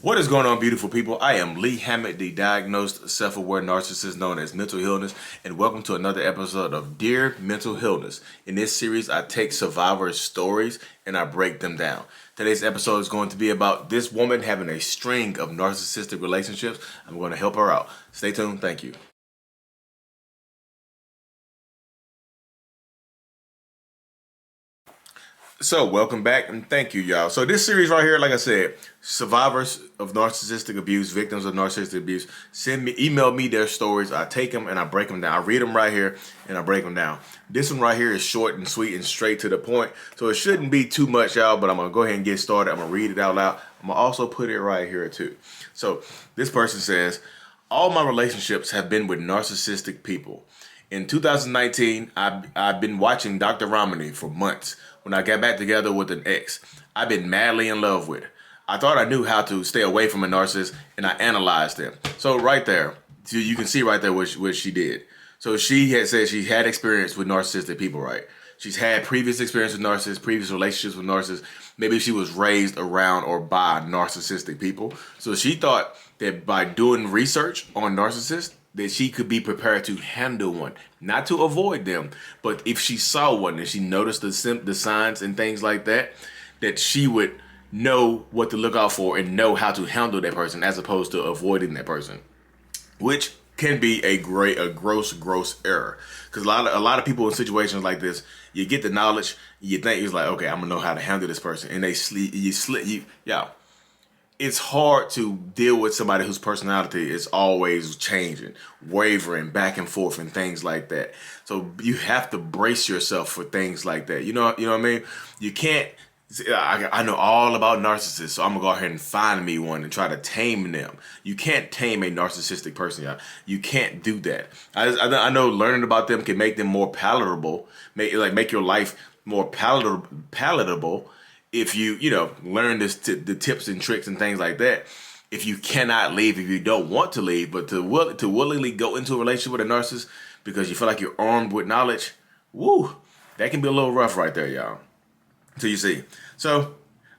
What is going on, beautiful people? I am Lee Hammett, the diagnosed self-aware narcissist known as Mental Healness, and welcome to another episode of Dear Mental Healness. In this series, I take survivors' stories and I break them down. Today's episode is going to be about this woman having a string of narcissistic relationships. I'm going to help her out. Stay tuned. Thank you. So welcome back and thank you, y'all. So this series right here, like I said, survivors of narcissistic abuse, victims of narcissistic abuse, email me their stories. I take them and I break them down. I read them right here and I break them down. This one right here is short and sweet and straight to the point. So it shouldn't be too much, y'all, but I'm going to go ahead and get started. I'm going to read it out loud. I'm going to also put it right here too. So this person says, all my relationships have been with narcissistic people. In 2019, I've been watching Dr. Romney for months. When I got back together with an ex, I've been madly in love with. I thought I knew how to stay away from a narcissist, and I analyzed them. So right there, you can see right there what she did. So she had said she had experience with narcissistic people, right? She's had previous experience with narcissists, previous relationships with narcissists. Maybe she was raised around or by narcissistic people. So she thought that by doing research on narcissists, that she could be prepared to handle one, not to avoid them, but if she saw one and she noticed the signs and things like that, that she would know what to look out for and know how to handle that person as opposed to avoiding that person, which can be a gross error. Because a lot of people in situations like this, you get the knowledge, you think it's like, okay, I'm gonna know how to handle this person, and it's hard to deal with somebody whose personality is always changing, wavering back and forth and things like that. So you have to brace yourself for things like that. You know what I mean? You can't, I know all about narcissists, so I'm gonna go ahead and find me one and try to tame them. You can't tame a narcissistic person, y'all. You can't do that. I know learning about them can make them more palatable, make your life more palatable. If you learn the tips and tricks and things like that, if you cannot leave, if you don't want to leave, but to willingly go into a relationship with a narcissist because you feel like you're armed with knowledge, that can be a little rough right there, y'all. So you see, I'm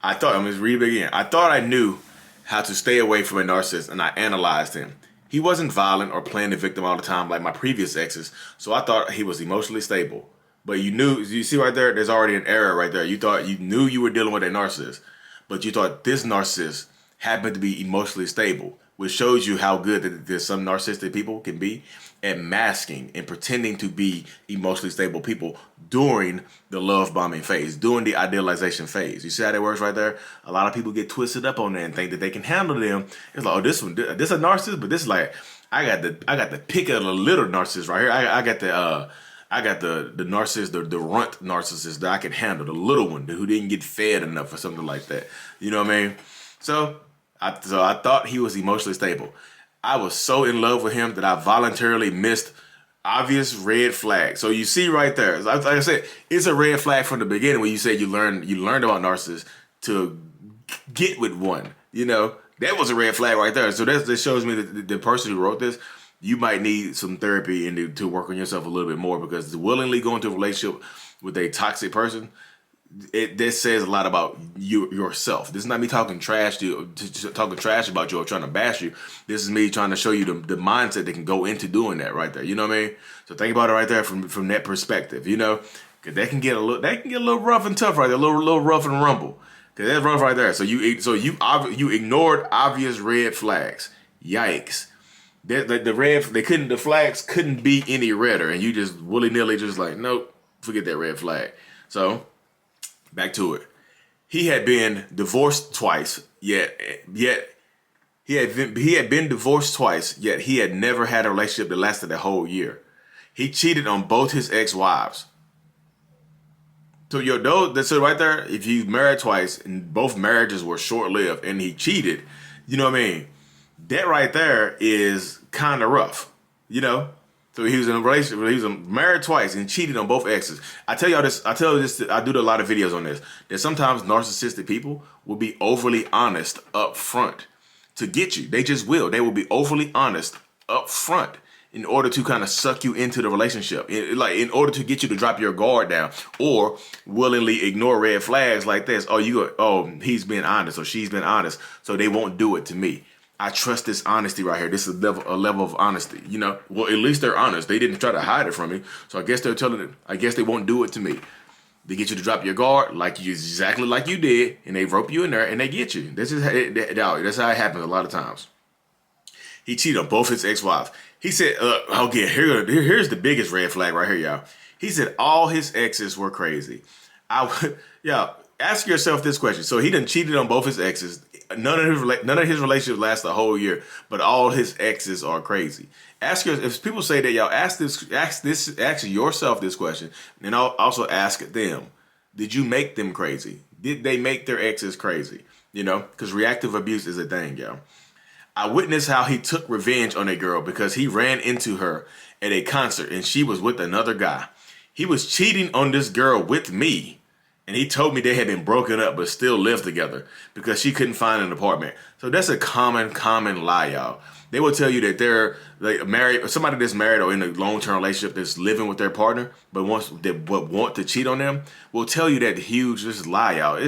gonna read it again. I thought I knew how to stay away from a narcissist, and I analyzed him. He wasn't violent or playing the victim all the time like my previous exes, so I thought he was emotionally stable. But you see right there, there's already an error right there. You knew you were dealing with a narcissist, but you thought this narcissist happened to be emotionally stable, which shows you how good that there's some narcissistic people can be at masking and pretending to be emotionally stable people during the love bombing phase, during the idealization phase. You see how that works right there? A lot of people get twisted up on that and think that they can handle them. It's like, oh, this a narcissist, but this is like, I got the pick of the little narcissist right here. I got the narcissist, the runt narcissist that I can handle, the little one who didn't get fed enough or something like that. You know what I mean? So I thought he was emotionally stable. I was so in love with him that I voluntarily missed obvious red flags. So you see right there, like I said, it's a red flag from the beginning when you said you learned about narcissists to get with one. That was a red flag right there. So that shows me that the person who wrote this, you might need some therapy and to work on yourself a little bit more, because to willingly go into a relationship with a toxic person, this says a lot about yourself. This is not me talking trash talking trash about you or trying to bash you. This is me trying to show you the mindset that can go into doing that right there. You know what I mean? So think about it right there from that perspective. Because that can get a little rough and tough right there, a little rough and rumble. Because that's rough right there. So you ignored obvious red flags. Yikes. The flags couldn't be any redder, and you just willy-nilly just like, nope, forget that red flag. So back to it. He had been divorced twice, yet he had been divorced twice, yet he had never had a relationship that lasted a whole year. He cheated on both his ex-wives. So so right there, if you married twice and both marriages were short-lived and he cheated, you know what I mean? That right there is kind of rough, So he was in a relationship. He was married twice and cheated on both exes. I do a lot of videos on this. That sometimes narcissistic people will be overly honest up front to get you. They just will. They will be overly honest up front, in order to kind of suck you into the relationship, in order to get you to drop your guard down or willingly ignore red flags like this. He's been honest or she's been honest, so they won't do it to me. I trust this honesty right here. This is a level of honesty, Well, at least they're honest. They didn't try to hide it from me, so I guess I guess they won't do it to me. They get you to drop your guard exactly like you did, and they rope you in there and they get you. That's how it happens a lot of times. He cheated on both his ex-wives. He said, here's the biggest red flag right here, y'all. He said all his exes were crazy. Ask yourself this question. So he done cheated on both his exes. None of his relationships last a whole year, but all his exes are crazy. If people say that, y'all, ask yourself this question, and I'll also ask them: did you make them crazy? Did they make their exes crazy? Because reactive abuse is a thing, y'all. I witnessed how he took revenge on a girl because he ran into her at a concert and she was with another guy. He was cheating on this girl with me. And he told me they had been broken up but still lived together because she couldn't find an apartment. So that's a common lie, y'all. They will tell you that they're married, or somebody that's married or in a long-term relationship that's living with their partner, but want to cheat on them, will tell you that this lie, y'all.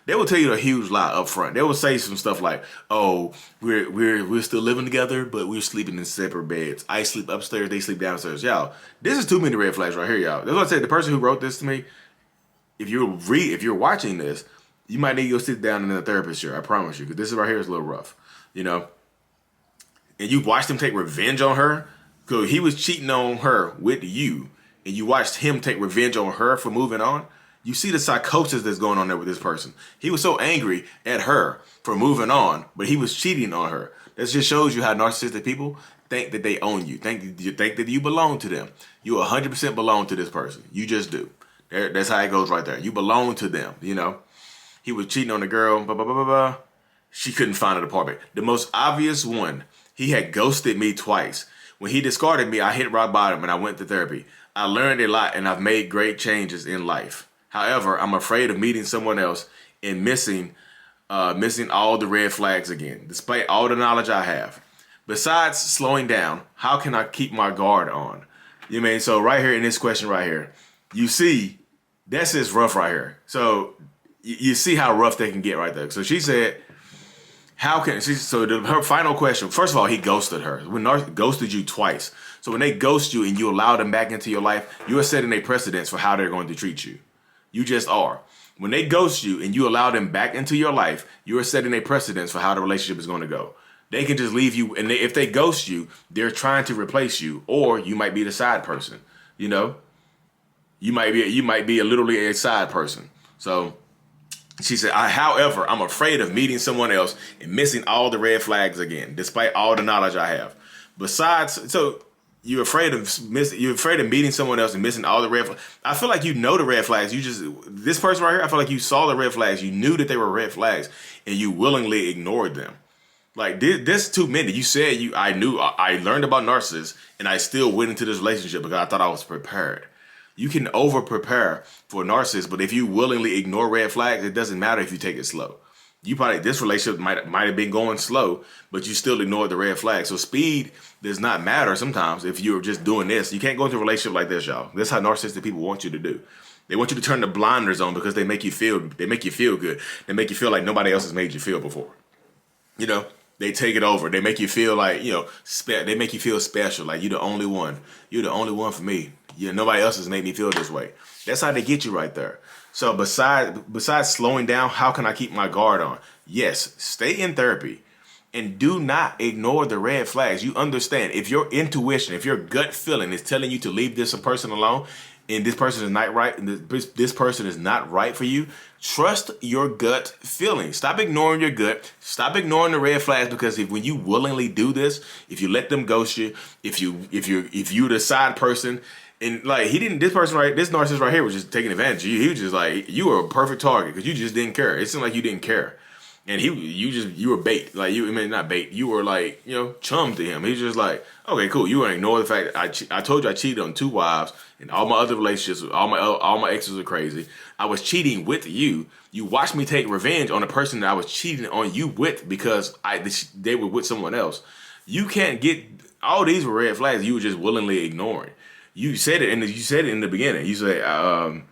They will tell you a huge lie up front. They will say some stuff like, "Oh, we're still living together, but we're sleeping in separate beds. I sleep upstairs, they sleep downstairs." Y'all, this is too many red flags right here, y'all. That's what I said. The person who wrote this to me, if you're watching this, you might need to go sit down in a therapist chair. I promise you, because this right here is a little rough, And you watched him take revenge on her, because he was cheating on her with you, and you watched him take revenge on her for moving on. You see the psychosis that's going on there with this person. He was so angry at her for moving on, but he was cheating on her. That just shows you how narcissistic people think that they own you. Think that you belong to them. You 100% belong to this person. You just do. That's how it goes right there. You belong to them, He was cheating on the girl, blah, blah, blah, blah, blah. She couldn't find an apartment. The most obvious one, he had ghosted me twice. When he discarded me, I hit rock bottom and I went to therapy. I learned a lot and I've made great changes in life. However, I'm afraid of meeting someone else and missing all the red flags again, despite all the knowledge I have. Besides slowing down, how can I keep my guard on? So right here in this question right here, you see, that's just rough right here. So you see how rough they can get right there. So she said, her final question, first of all, he ghosted her. Ghosted you twice. So when they ghost you and you allow them back into your life, you are setting a precedence for how they're going to treat you. You just are. When they ghost you and you allow them back into your life, you are setting a precedence for how the relationship is going to go. They can just leave you, and if they ghost you, they're trying to replace you, or you might be the side person. You might be literally a side person. So she said, however, I'm afraid of meeting someone else and missing all the red flags again, despite all the knowledge I have. You're afraid of meeting someone else and missing all the red flags. I feel like the red flags. This person right here, I feel like you saw the red flags. You knew that they were red flags and you willingly ignored them. Like this too many. You said I learned about narcissists and I still went into this relationship because I thought I was prepared. You can over prepare for a narcissist, but if you willingly ignore red flags, it doesn't matter if you take it slow. This relationship might have been going slow, but you still ignored the red flag. So speed does not matter sometimes if you're just doing this. You can't go into a relationship like this, y'all. That's how narcissistic people want you to do. They want you to turn the blinders on because they make you feel good. They make you feel like nobody else has made you feel before. They take it over. They make you feel like, they make you feel special. Like you're the only one. You're the only one for me. Nobody else has made me feel this way. That's how they get you right there. So besides slowing down, how can I keep my guard on? Yes, stay in therapy and do not ignore the red flags. You understand, if your intuition, if your gut feeling is telling you to leave this person alone and this person is not right, and this person is not right for you, trust your gut feeling. Stop ignoring your gut. Stop ignoring the red flags, because when you willingly do this, if you let them ghost you, if you're the side person, and this narcissist right here was just taking advantage of you. He was just like, you were a perfect target because you just didn't care. It seemed like you didn't care. And you were bait. Not bait. You were chum to him. He's just like, okay, cool. You want to ignore the fact that I told you I cheated on 2 wives and all my other relationships, all my exes are crazy. I was cheating with you. You watched me take revenge on the person that I was cheating on you with because they were with someone else. You can't get all these were red flags you were just willingly ignoring. You said it in the beginning. You said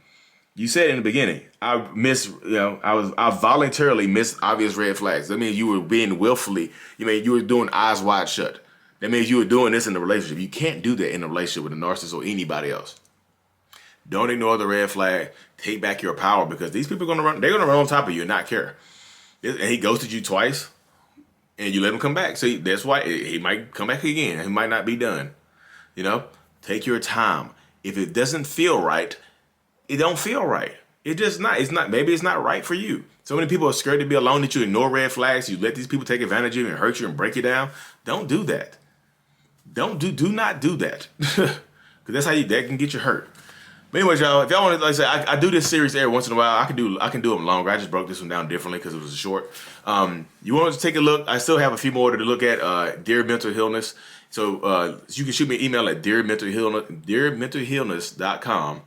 in the beginning, I voluntarily missed obvious red flags. That means you were being willfully, you were doing eyes wide shut. That means you were doing this in the relationship. You can't do that in a relationship with a narcissist or anybody else. Don't ignore the red flag. Take back your power, because these people they're gonna run on top of you and not care. And he ghosted you twice and you let him come back. So that's why he might come back again. He might not be done. Take your time. If it doesn't feel right, it don't feel right. It's not, maybe it's not right for you. So many people are scared to be alone that you ignore red flags. You let these people take advantage of you and hurt you and break you down. Don't do that. Do not do that. Because that's how that can get you hurt. But anyways, y'all, if y'all want to, like I say, I do this series every once in a while. I can do them longer. I just broke this one down differently because it was short. You want to take a look? I still have a few more to look at. Dear Mental Healness. So you can shoot me an email at dearmentalhealness.com.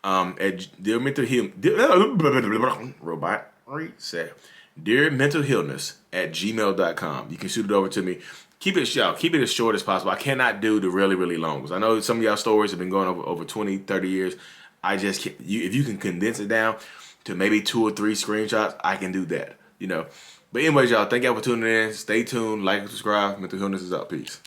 At dearmentalhealness@gmail.com. You can shoot it over to me. Keep it as short as possible. I cannot do the really, really long ones. I know some of y'all stories have been going over 20, 30 years. I just can't. If you can condense it down to maybe 2 or 3 screenshots, I can do that. But anyways, y'all, thank y'all for tuning in. Stay tuned, like and subscribe. Mental Healness is out. Peace.